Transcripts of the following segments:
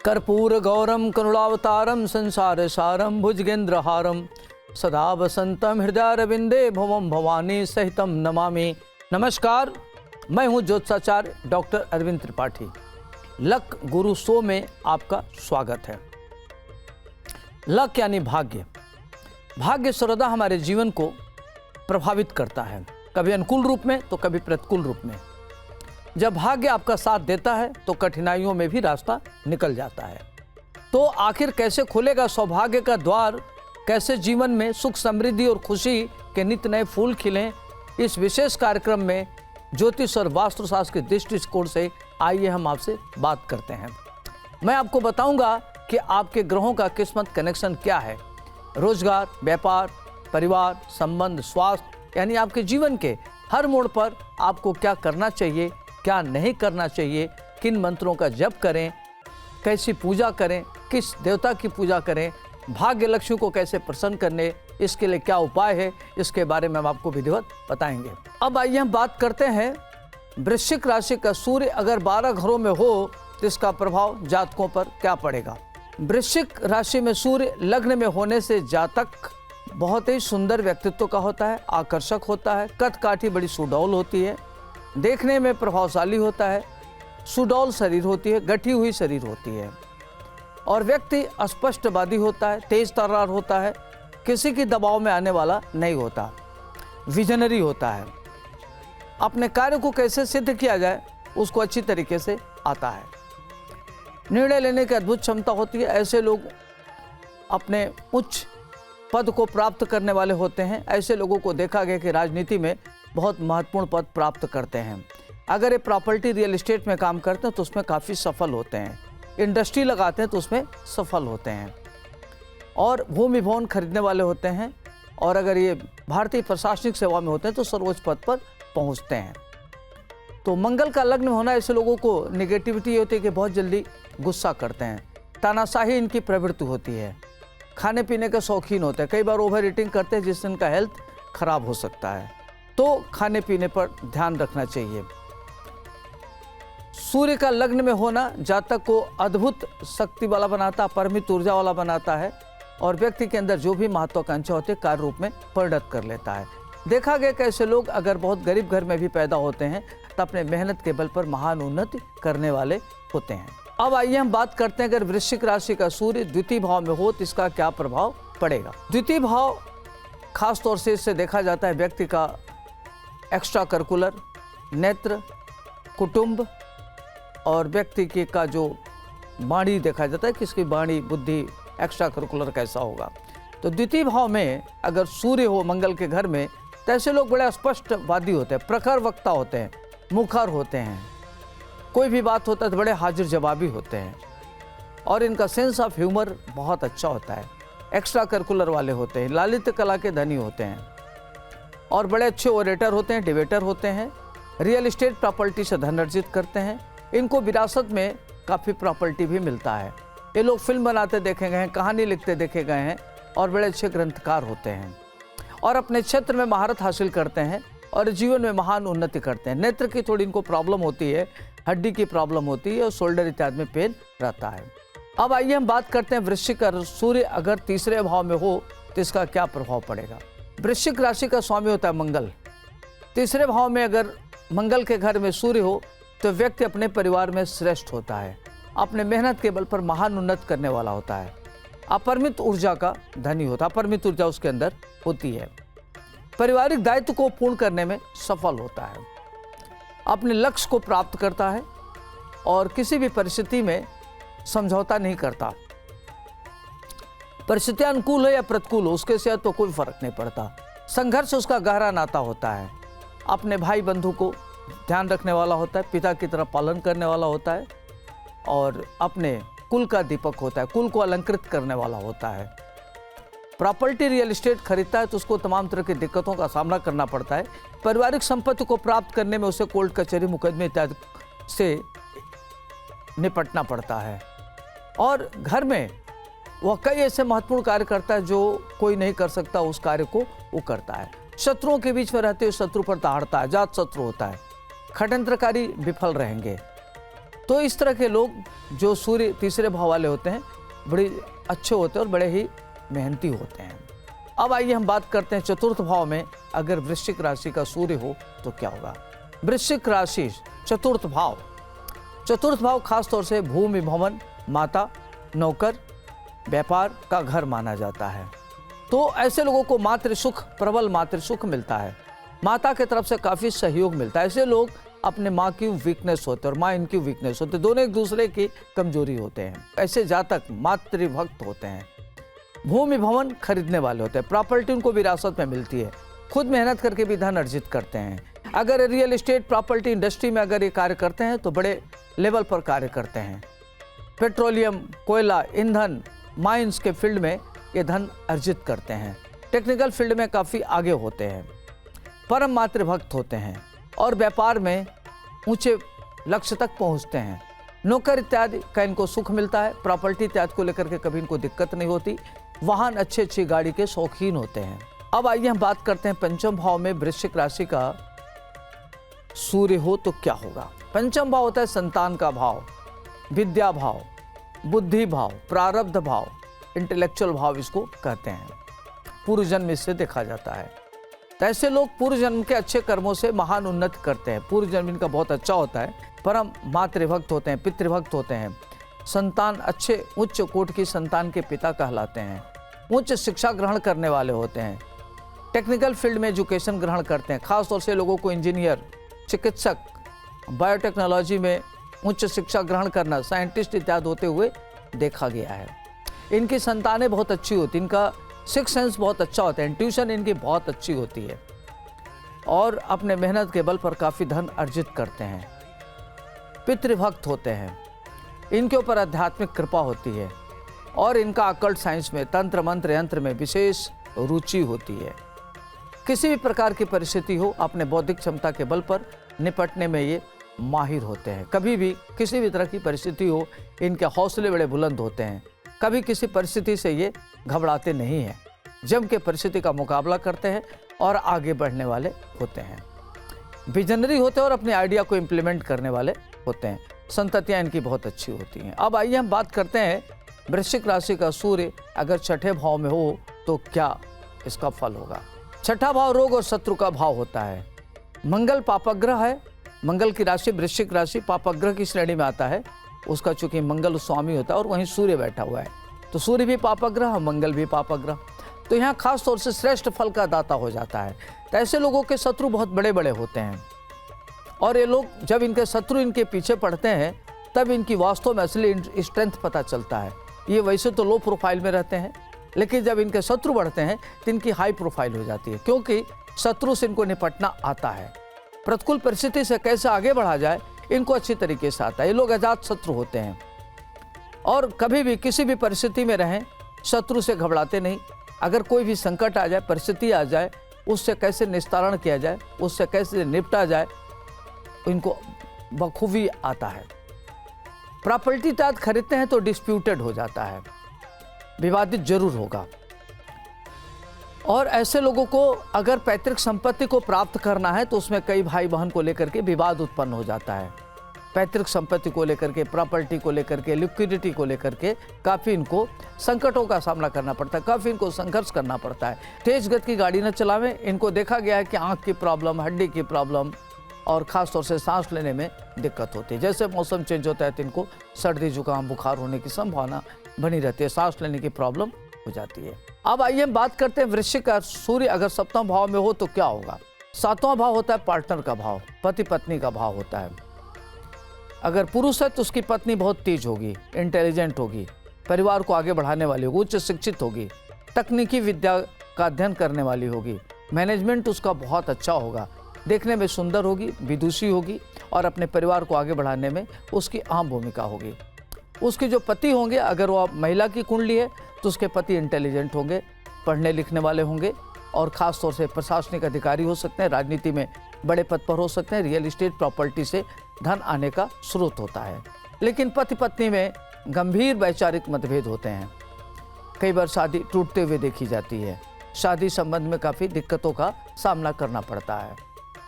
कर्पूर गौरम करुणावतारम संसार सारम भुजगेंद्रहारम सदा वसंतम हृदयारविंदे भवम भवानी सहितम नमामि। नमस्कार, मैं हूं ज्योतिषाचार्य डॉक्टर अरविंद त्रिपाठी। लक गुरु शो में आपका स्वागत है। लक यानी भाग्य। भाग्य सर्वदा हमारे जीवन को प्रभावित करता है, कभी अनुकूल रूप में तो कभी प्रतिकूल रूप में। जब भाग्य आपका साथ देता है तो कठिनाइयों में भी रास्ता निकल जाता है। तो आखिर कैसे खुलेगा सौभाग्य का द्वार, कैसे जीवन में सुख समृद्धि और खुशी के नित नए फूल खिलें, इस विशेष कार्यक्रम में ज्योतिष और वास्तुशास्त्र के दृष्टिकोण से आइए हम आपसे बात करते हैं। मैं आपको बताऊंगा कि आपके ग्रहों का किस्मत कनेक्शन क्या है। रोजगार, व्यापार, परिवार, संबंध, स्वास्थ्य यानी आपके जीवन के हर मोड़ पर आपको क्या करना चाहिए, क्या नहीं करना चाहिए, किन मंत्रों का जप करें, कैसी पूजा करें, किस देवता की पूजा करें, भाग्य लक्ष्मी को कैसे प्रसन्न करने, इसके लिए क्या उपाय है, इसके बारे में हम आपको विधिवत बताएंगे। अब आइए हम बात करते हैं वृश्चिक राशि का सूर्य अगर 12 घरों में हो तो इसका प्रभाव जातकों पर क्या पड़ेगा। वृश्चिक राशि में सूर्य लग्न में होने से जातक बहुत ही सुंदर व्यक्तित्व का होता है, आकर्षक होता है, कद काठी बड़ी सुडौल होती है, देखने में प्रभावशाली होता है, सुडौल शरीर होती है, गठी हुई शरीर होती है और व्यक्ति स्पष्टवादी होता है, तेज तर्रार होता है, किसी की दबाव में आने वाला नहीं होता, विजनरी होता है, अपने कार्य को कैसे सिद्ध किया जाए उसको अच्छी तरीके से आता है, निर्णय लेने की अद्भुत क्षमता होती है। ऐसे लोग अपने उच्च पद को प्राप्त करने वाले होते हैं। ऐसे लोगों को देखा गया कि राजनीति में बहुत महत्वपूर्ण पद प्राप्त करते हैं। अगर ये प्रॉपर्टी रियल एस्टेट में काम करते हैं तो उसमें काफ़ी सफल होते हैं, इंडस्ट्री लगाते हैं तो उसमें सफल होते हैं और भूमि भवन खरीदने वाले होते हैं। और अगर ये भारतीय प्रशासनिक सेवा में होते हैं तो सर्वोच्च पद पर पहुंचते हैं। तो मंगल का लग्न होना ऐसे लोगों को निगेटिविटी होती है कि बहुत जल्दी गुस्सा करते हैं, तानाशाही इनकी प्रवृत्ति होती है, खाने पीने के शौकीन होते हैं, कई बार ओवर ईटिंग करते हैं जिससे इनका हेल्थ खराब हो सकता है। तो खाने पीने पर ध्यान रखना चाहिए। सूर्य का लग्न में होना जातक को अद्भुत शक्ति वाला बनाता, परमित ऊर्जा वाला बनाता है और व्यक्ति के अंदर जो भी महत्वाकांक्षा होती है कार्य रूप में परिणत कर लेता है। देखा गया कि ऐसे लोग अगर बहुत गरीब घर में भी पैदा होते हैं तो अपने मेहनत के बल पर महान उन्नति करने वाले होते हैं। अब आइए हम बात करते हैं अगर वृश्चिक राशि का सूर्य द्वितीय भाव में हो तो इसका क्या प्रभाव पड़ेगा। द्वितीय भाव खास तौर से इससे देखा जाता है व्यक्ति का एक्स्ट्रा करिकुलर, नेत्र, कुटुंब और व्यक्ति के का जो वाणी देखा जाता है कि इसकी वाणी, बुद्धि, एक्स्ट्रा करिकुलर कैसा होगा। तो द्वितीय भाव में अगर सूर्य हो मंगल के घर में तो ऐसे लोग बड़े स्पष्टवादी होते हैं, प्रखर वक्ता होते हैं, मुखर होते हैं, कोई भी बात होता है तो बड़े हाजिर जवाबी होते हैं और इनका सेंस ऑफ ह्यूमर बहुत अच्छा होता है, एक्स्ट्रा करिकुलर वाले होते हैं, ललित कला के धनी होते हैं और बड़े अच्छे ओरेटर होते हैं, डिबेटर होते हैं, रियल एस्टेट प्रॉपर्टी से धन अर्जित करते हैं। इनको विरासत में काफ़ी प्रॉपर्टी भी मिलता है। ये लोग फिल्म बनाते देखे गए हैं, कहानी लिखते देखे गए हैं और बड़े अच्छे ग्रंथकार होते हैं और अपने क्षेत्र में महारत हासिल करते हैं और जीवन में महान उन्नति करते हैं। नेत्र की थोड़ी इनको प्रॉब्लम होती है, हड्डी की प्रॉब्लम होती है और शोल्डर इत्यादि में पेन रहता है। अब आइए हम बात करते हैं वृश्चिक सूर्य अगर तीसरे भाव में हो तो इसका क्या प्रभाव पड़ेगा। वृश्चिक राशि का स्वामी होता है मंगल। तीसरे भाव में अगर मंगल के घर में सूर्य हो तो व्यक्ति अपने परिवार में श्रेष्ठ होता है, अपने मेहनत के बल पर महान उन्नति करने वाला होता है, अपरिमित ऊर्जा का धनी होता है, अपरिमित ऊर्जा उसके अंदर होती है, पारिवारिक दायित्व को पूर्ण करने में सफल होता है, अपने लक्ष्य को प्राप्त करता है और किसी भी परिस्थिति में समझौता नहीं करता। परिस्थिति अनुकूल हो या प्रतिकूल हो उसके से तो कोई फर्क नहीं पड़ता। संघर्ष उसका गहरा नाता होता है, अपने भाई बंधु को ध्यान रखने वाला होता है, पिता की तरह पालन करने वाला होता है और अपने कुल का दीपक होता है, कुल को अलंकृत करने वाला होता है। प्रॉपर्टी रियल एस्टेट खरीदता है तो उसको तमाम तरह की दिक्कतों का सामना करना पड़ता है। पारिवारिक संपत्ति को प्राप्त करने में उसे कोर्ट कचहरी मुकदमे इत्यादि से निपटना पड़ता है और घर में वह कई ऐसे महत्वपूर्ण कार्य करता है जो कोई नहीं कर सकता, उस कार्य को वो करता है। शत्रुओं के बीच में रहते हुए शत्रु पर दहाड़ता है, जात शत्रु होता है, षड्यंत्रकारी विफल रहेंगे। तो इस तरह के लोग जो सूर्य तीसरे भाव वाले होते हैं बड़े अच्छे होते हैं और बड़े ही मेहनती होते हैं। अब आइए हम बात करते हैं चतुर्थ भाव में अगर वृश्चिक राशि का सूर्य हो तो क्या होगा। वृश्चिक राशि चतुर्थ भाव खास तौर से भूमि, भवन, माता, नौकर, व्यापार का घर माना जाता है। तो ऐसे लोगों को मातृ सुख, प्रबल मातृ सुख मिलता है, माता की तरफ से काफ़ी सहयोग मिलता है। ऐसे लोग अपने माँ की वीकनेस होते हैं और माँ इनकी वीकनेस होते हैं, दोनों एक दूसरे की कमजोरी होते हैं। ऐसे जातक मातृभक्त होते हैं। भूमि, भवन खरीदने वाले होते हैं, प्रॉपर्टी उनको विरासत में मिलती है, खुद मेहनत करके भी धन अर्जित करते हैं। अगर रियल एस्टेट, प्रॉपर्टी इंडस्ट्री में अगर ये कार्य करते हैं तो बड़े लेवल पर कार्य करते हैं। पेट्रोलियम, कोयला, ईंधन, माइंस के फील्ड में ये धन अर्जित करते हैं। टेक्निकल फील्ड में काफ़ी आगे होते हैं, परम मातृभक्त होते हैं और व्यापार में ऊंचे लक्ष्य तक पहुंचते हैं। नौकर इत्यादि का इनको सुख मिलता है, प्रॉपर्टी इत्यादि को लेकर के कभी इनको दिक्कत नहीं होती। वाहन, अच्छी गाड़ी के शौकीन होते हैं। अब आइए हम बात करते हैं पंचम भाव में वृश्चिक राशि का सूर्य हो तो क्या होगा। पंचम भाव होता है संतान का भाव, विद्या भाव, बुद्धि भाव, प्रारब्ध भाव, इंटेलेक्चुअल भाव इसको कहते हैं। पूर्व जन्म इससे देखा जाता है। तो ऐसे लोग पूर्व जन्म के अच्छे कर्मों से महान उन्नति करते हैं। पूर्व जन्म इनका बहुत अच्छा होता है, परम मातृभक्त होते हैं, पितृभक्त होते हैं। संतान अच्छे उच्च कोटि की संतान के पिता कहलाते हैं। उच्च शिक्षा ग्रहण करने वाले होते हैं, टेक्निकल फील्ड में एजुकेशन ग्रहण करते हैं। खासतौर से लोगों को इंजीनियर, चिकित्सक, बायोटेक्नोलॉजी में उच्च शिक्षा ग्रहण करना, साइंटिस्ट इत्यादि होते हुए देखा गया है। इनकी संतानें बहुत अच्छी होती, इनका सिक्स सेंस बहुत अच्छा होता है, इंट्यूशन इनकी बहुत अच्छी होती है और अपने मेहनत के बल पर काफ़ी धन अर्जित करते हैं। पितृभक्त होते हैं, इनके ऊपर आध्यात्मिक कृपा होती है और इनका अकल्ट साइंस में, तंत्र मंत्र यंत्र में विशेष रुचि होती है। किसी भी प्रकार की परिस्थिति हो, अपने बौद्धिक क्षमता के बल पर निपटने में ये माहिर होते हैं। कभी भी किसी भी तरह की परिस्थिति हो, इनके हौसले बड़े बुलंद होते हैं। कभी किसी परिस्थिति से ये घबराते नहीं हैं, जम के परिस्थिति का मुकाबला करते हैं और आगे बढ़ने वाले होते हैं। विजनरी होते हैं और अपने आइडिया को इम्प्लीमेंट करने वाले होते हैं। संततियाँ इनकी बहुत अच्छी होती हैं। अब आइए हम बात करते हैं वृश्चिक राशि का सूर्य अगर छठे भाव में हो तो क्या इसका फल होगा। छठा भाव रोग और शत्रु का भाव होता है। मंगल पापग्रह है, मंगल की राशि वृश्चिक राशि पापग्रह की श्रेणी में आता है। उसका चूंकि मंगल स्वामी होता है और वहीं सूर्य बैठा हुआ है, तो सूर्य भी पापग्रह, मंगल भी पापग्रह, तो यहाँ खास तौर से श्रेष्ठ फल का दाता हो जाता है। तो ऐसे लोगों के शत्रु बहुत बड़े बड़े होते हैं और ये लोग जब इनके शत्रु इनके पीछे पड़ते हैं तब इनकी वास्तव में असली स्ट्रेंथ पता चलता है। ये वैसे तो लो प्रोफाइल में रहते हैं, लेकिन जब इनके शत्रु बढ़ते हैं तो इनकी हाई प्रोफाइल हो जाती है, क्योंकि शत्रु से इनको निपटना आता है। प्रतिकूल परिस्थिति से कैसे आगे बढ़ा जाए इनको अच्छी तरीके से आता है। ये लोग अजात शत्रु होते हैं और कभी भी किसी भी परिस्थिति में रहें शत्रु से घबराते नहीं। अगर कोई भी संकट आ जाए, परिस्थिति आ जाए, उससे कैसे निस्तारण किया जाए, उससे कैसे निपटा जाए, इनको बखूबी आता है। प्रॉपर्टी इत्यादि खरीदते हैं तो डिस्प्यूटेड हो जाता है, विवादित जरूर होगा। और ऐसे लोगों को अगर पैतृक संपत्ति को प्राप्त करना है तो उसमें कई भाई बहन को लेकर के विवाद उत्पन्न हो जाता है। पैतृक संपत्ति को लेकर के, प्रॉपर्टी को लेकर के, लिक्विडिटी को लेकर के काफ़ी इनको संकटों का सामना करना पड़ता है, काफ़ी इनको संघर्ष करना पड़ता है। तेज गति की गाड़ी न चलावें। इनको देखा गया है कि आँख की प्रॉब्लम, हड्डी की प्रॉब्लम और ख़ास तौर से सांस लेने में दिक्कत होती है। जैसे मौसम चेंज होता है तो इनको सर्दी, जुकाम, बुखार होने की संभावना बनी रहती है, सांस लेने की प्रॉब्लम हो जाती है। अब आइए हम बात करते हैं वृश्चिक का सूर्य अगर सप्तम भाव में हो तो क्या होगा। सातवां भाव होता है पार्टनर का भाव, पति पत्नी का भाव होता है। अगर पुरुष है तो उसकी पत्नी बहुत तेज होगी, इंटेलिजेंट होगी, परिवार को आगे बढ़ाने वाली होगी, उच्च शिक्षित होगी, तकनीकी विद्या का अध्ययन करने वाली होगी, मैनेजमेंट उसका बहुत अच्छा होगा, देखने में सुंदर होगी, विदुषी होगी और अपने परिवार को आगे बढ़ाने में उसकी अहम भूमिका होगी। उसके जो पति होंगे, अगर वो महिला की कुंडली है तो उसके पति इंटेलिजेंट होंगे, पढ़ने लिखने वाले होंगे और ख़ास तौर से प्रशासनिक अधिकारी हो सकते हैं, राजनीति में बड़े पद पर हो सकते हैं, रियल एस्टेट प्रॉपर्टी से धन आने का स्रोत होता है। लेकिन पति पत्नी में गंभीर वैचारिक मतभेद होते हैं, कई बार शादी टूटते हुए देखी जाती है, शादी संबंध में काफ़ी दिक्कतों का सामना करना पड़ता है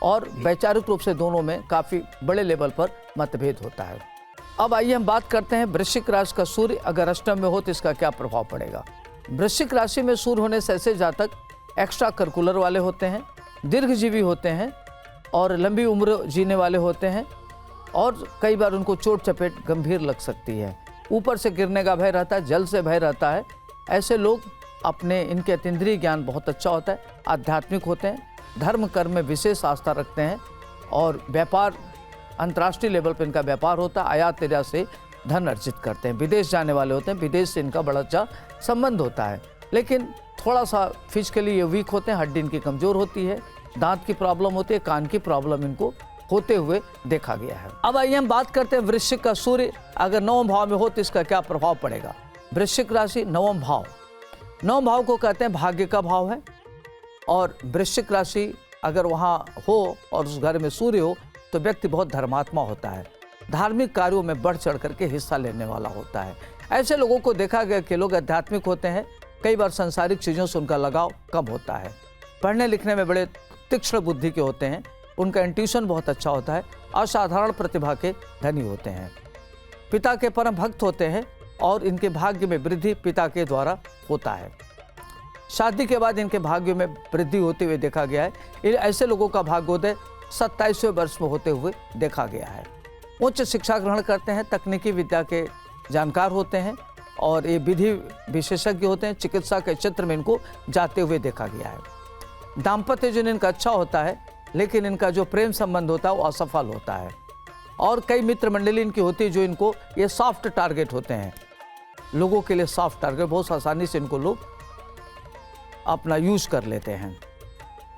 और वैचारिक रूप से दोनों में काफ़ी बड़े लेवल पर मतभेद होता है। अब आइए हम बात करते हैं वृश्चिक राशि का सूर्य अगर अष्टम में हो तो इसका क्या प्रभाव पड़ेगा। वृश्चिक राशि में सूर्य होने से ऐसे जातक एक्स्ट्रा करिकुलर वाले होते हैं, दीर्घजीवी होते हैं और लंबी उम्र जीने वाले होते हैं और कई बार उनको चोट चपेट गंभीर लग सकती है। ऊपर से गिरने का भय रहता है, जल से भय रहता है। ऐसे लोग अपने इनके अतीन्द्रिय ज्ञान बहुत अच्छा होता है, आध्यात्मिक होते हैं, धर्म कर्म में विशेष आस्था रखते हैं और व्यापार अंतर्राष्ट्रीय लेवल पर इनका व्यापार होता है, आयात निर्यात से धन अर्जित करते हैं। विदेश जाने वाले होते हैं, विदेश से इनका बड़ा अच्छा संबंध होता है। लेकिन थोड़ा सा फिजिकली ये वीक होते हैं, हड्डी इनकी कमज़ोर होती है, दांत की प्रॉब्लम होती है, कान की प्रॉब्लम इनको होते हुए देखा गया है। अब आइए हम बात करते हैं वृश्चिक का सूर्य अगर नवम भाव में हो तो इसका क्या प्रभाव पड़ेगा। वृश्चिक राशि नवम भाव को कहते हैं भाग्य का भाव है और वृश्चिक राशि अगर वहाँ हो और उस घर में सूर्य हो तो व्यक्ति बहुत धर्मात्मा होता है, धार्मिक कार्यों में बढ़ चढ़ करके हिस्सा लेने वाला होता है। ऐसे लोगों को देखा गया कि लोग आध्यात्मिक होते हैं, कई बार सांसारिक चीज़ों से उनका लगाव कम होता है, पढ़ने लिखने में बड़े तीक्ष्ण बुद्धि के होते हैं, उनका इंट्यूशन बहुत अच्छा होता है, असाधारण प्रतिभा के धनी होते हैं, पिता के परम भक्त होते हैं और इनके भाग्य में वृद्धि पिता के द्वारा होता है। शादी के बाद इनके भाग्य में वृद्धि होते हुए देखा गया है। ऐसे लोगों का भाग्योदय 27वें वर्ष में होते हुए देखा गया है। उच्च शिक्षा ग्रहण करते हैं, तकनीकी विद्या के जानकार होते हैं और ये विधि विशेषज्ञ होते हैं, चिकित्सा के क्षेत्र में इनको जाते हुए देखा गया है। दाम्पत्य जीवन इनका अच्छा होता है लेकिन इनका जो प्रेम संबंध होता है वो असफल होता है और कई मित्र मंडली इनकी होती है जो इनको ये सॉफ्ट टारगेट होते हैं, लोगों के लिए सॉफ्ट टारगेट, बहुत आसानी से इनको लोग अपना यूज कर लेते हैं।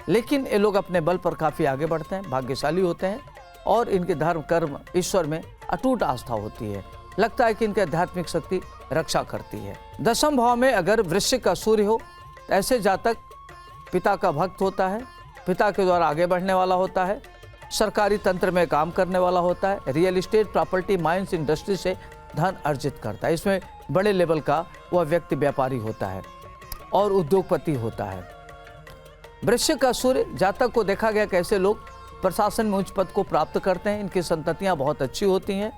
लेकिन ये लोग अपने बल पर काफ़ी आगे बढ़ते हैं, भाग्यशाली होते हैं और इनके धर्म कर्म ईश्वर में अटूट आस्था होती है। लगता है कि इनकी आध्यात्मिक शक्ति रक्षा करती है। दशम भाव में अगर वृश्चिक का सूर्य हो तो ऐसे जातक पिता का भक्त होता है, पिता के द्वारा आगे बढ़ने वाला होता है, सरकारी तंत्र में काम करने वाला होता है, real estate property mines industry से धन अर्जित करता है। इसमें बड़े लेवल का वह व्यक्ति व्यापारी होता है और उद्योगपति होता है। वृश्चिक का सूर्य जातक को देखा गया कैसे लोग प्रशासन में उच्च पद को प्राप्त करते हैं, इनकी संततियां बहुत अच्छी होती हैं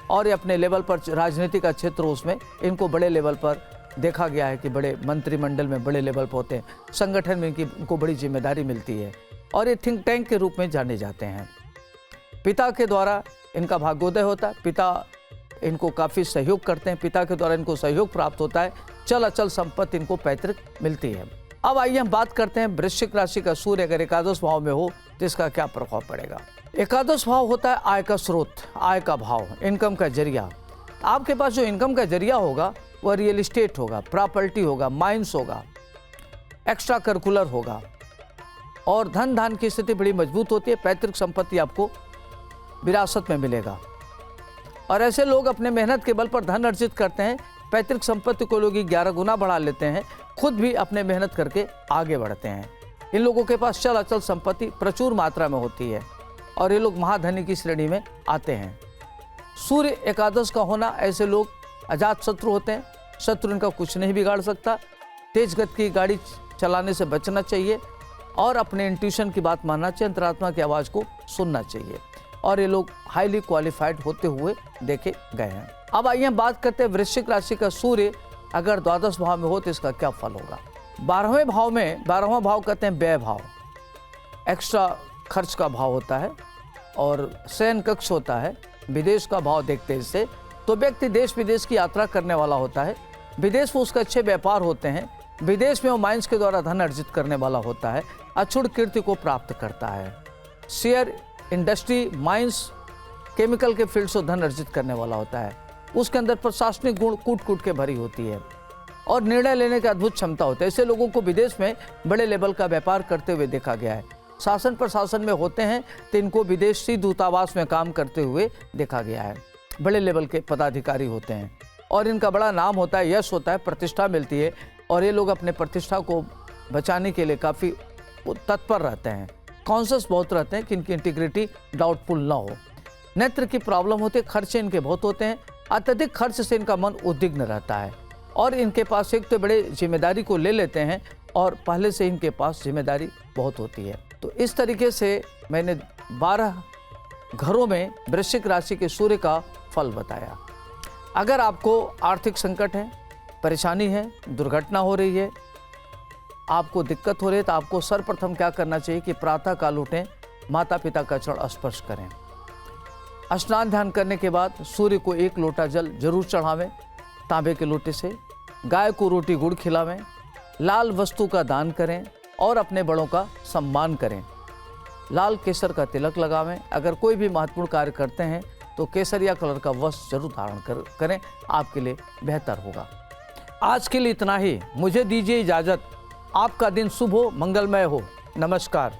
और ये अपने लेवल पर राजनीति का क्षेत्र उसमें इनको बड़े लेवल पर देखा गया है कि बड़े मंत्रिमंडल में बड़े लेवल पर होते हैं, संगठन में इनको बड़ी जिम्मेदारी मिलती है और ये थिंक टैंक के रूप में जाने जाते हैं। पिता के द्वारा इनका भाग्योदय होता है, पिता इनको काफ़ी सहयोग करते हैं, पिता के द्वारा इनको सहयोग प्राप्त होता है, चल अचल संपत्ति इनको पैतृक मिलती है। अब आइए हम बात करते हैं वृश्चिक राशि का सूर्य अगर एकादश भाव में हो तो इसका क्या प्रभाव पड़ेगा। एकादश भाव होता है आय का स्रोत, आय का भाव, इनकम का जरिया। आपके पास जो इनकम का जरिया होगा वह रियल एस्टेट होगा, प्रॉपर्टी होगा, माइंस होगा, एक्स्ट्रा करिकुलर होगा और धन धान की स्थिति बड़ी मजबूत होती है। पैतृक संपत्ति आपको विरासत में मिलेगा और ऐसे लोग अपने मेहनत के बल पर धन अर्जित करते हैं। पैतृक संपत्ति को लोग 11 गुना बढ़ा लेते हैं, खुद भी अपने मेहनत करके आगे बढ़ते हैं। इन लोगों के पास चल अचल संपत्ति प्रचुर मात्रा में होती है और ये लोग महाधनी की श्रेणी में आते हैं। सूर्य एकादश का होना, ऐसे लोग अजात शत्रु होते हैं, शत्रु इनका कुछ नहीं बिगाड़ सकता। तेज गति की गाड़ी चलाने से बचना चाहिए और अपने इंट्यूशन की बात मानना चाहिए, अंतरात्मा की आवाज़ को सुनना चाहिए और ये लोग हाईली क्वालिफाइड होते हुए देखे गए हैं। अब आइए हम बात करते हैं वृश्चिक राशि का सूर्य अगर द्वादश भाव में हो तो इसका क्या फल होगा। 12वें भाव में, 12वां भाव कहते हैं व्यय भाव, एक्स्ट्रा खर्च का भाव होता है और शयन कक्ष होता है। विदेश का भाव देखते हैं इससे तो व्यक्ति देश विदेश की यात्रा करने वाला होता है, विदेश में उसके अच्छे व्यापार होते हैं, विदेश में वो माइंस के द्वारा धन अर्जित करने वाला होता है, अक्षुण कीर्ति को प्राप्त करता है। शेयर इंडस्ट्री, माइंस, केमिकल के फील्ड से धन अर्जित करने वाला होता है। उसके अंदर प्रशासनिक गुण कूट कूट के भरी होती है और निर्णय लेने की अद्भुत क्षमता होती है। ऐसे लोगों को विदेश में बड़े लेवल का व्यापार करते हुए देखा गया है। शासन प्रशासन में होते हैं तो इनको विदेशी दूतावास में काम करते हुए देखा गया है। बड़े लेवल के पदाधिकारी होते हैं और इनका बड़ा नाम होता है, यश होता है, प्रतिष्ठा मिलती है और ये लोग अपने प्रतिष्ठा को बचाने के लिए काफ़ी तत्पर रहते हैं, कॉन्शियस बहुत रहते हैं कि इनकी इंटीग्रिटी डाउटफुल ना हो। नेत्र की प्रॉब्लम होती है, खर्चे इनके बहुत होते हैं, अत्यधिक खर्च से इनका मन उद्विग्न रहता है और इनके पास एक तो बड़े जिम्मेदारी को ले लेते हैं और पहले से इनके पास जिम्मेदारी बहुत होती है। तो इस तरीके से मैंने 12 घरों में वृश्चिक राशि के सूर्य का फल बताया। अगर आपको आर्थिक संकट है, परेशानी है, दुर्घटना हो रही है, आपको दिक्कत हो रही है, तो आपको सर्वप्रथम क्या करना चाहिए कि प्रातः काल उठें, माता पिता का चरण स्पर्श करें। स्नान ध्यान करने के बाद सूर्य को 1 लोटा जल जरूर चढ़ावें तांबे के लोटे से। गाय को रोटी गुड़ खिलावें, लाल वस्तु का दान करें और अपने बड़ों का सम्मान करें। लाल केसर का तिलक लगावें। अगर कोई भी महत्वपूर्ण कार्य करते हैं तो केसरिया कलर का वस्त्र जरूर धारण करें, आपके लिए बेहतर होगा। आज के लिए इतना ही। मुझे दीजिए इजाज़त। आपका दिन शुभ हो, मंगलमय हो। नमस्कार।